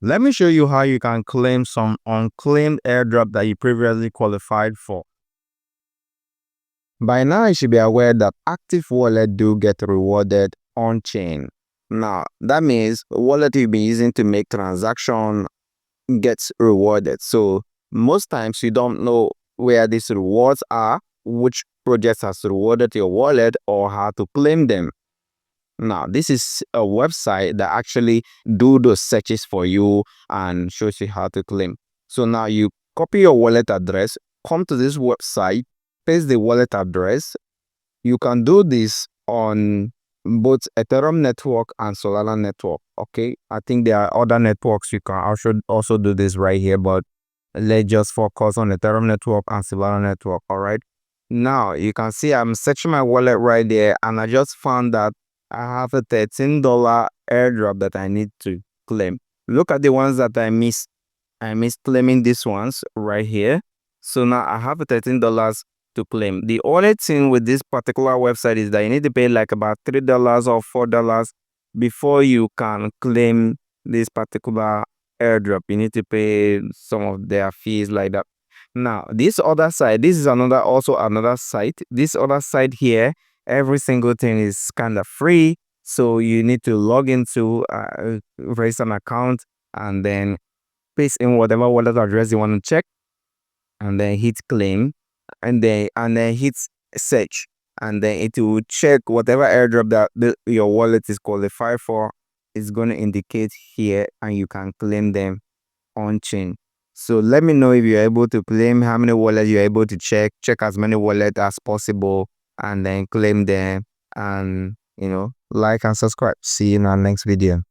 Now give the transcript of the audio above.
Let me show you how you can claim some unclaimed airdrop that you previously qualified for. By now, you should be aware that active wallet do get rewarded on-chain. Now, that means the wallet you'll be using to make transaction gets rewarded. So most times you don't know where these rewards are, which projects has rewarded your wallet, or how to claim them. Now, this is a website that actually do those searches for you and shows you how to claim. So now you copy your wallet address, come to this website, paste the wallet address. You can do this on both Ethereum network and Solana network. Okay, I think there are other networks you can also do this right here, but let's just focus on Ethereum network and Solana network. All right, now you can see I'm searching my wallet right there, and I just found that I have a $13 airdrop that I need to claim. Look at the ones that I missed. I missed claiming these ones right here. So now I have a $13 to claim. The only thing with this particular website is that you need to pay like about $3 or $4 before you can claim this particular airdrop. You need to pay some of their fees like that. Now, this other side, this is also another site. This other side here, every single thing is kind of free. So you need to log into raise an account and then paste in whatever wallet address you want to check, and then hit claim, and then hit search, and then it will check whatever airdrop that your wallet is qualified for. It's going to indicate here, and you can claim them on chain. So let me know if you're able to claim, how many wallets you're able to check as many wallets as possible, and then claim them. And like and subscribe. See you in our next video.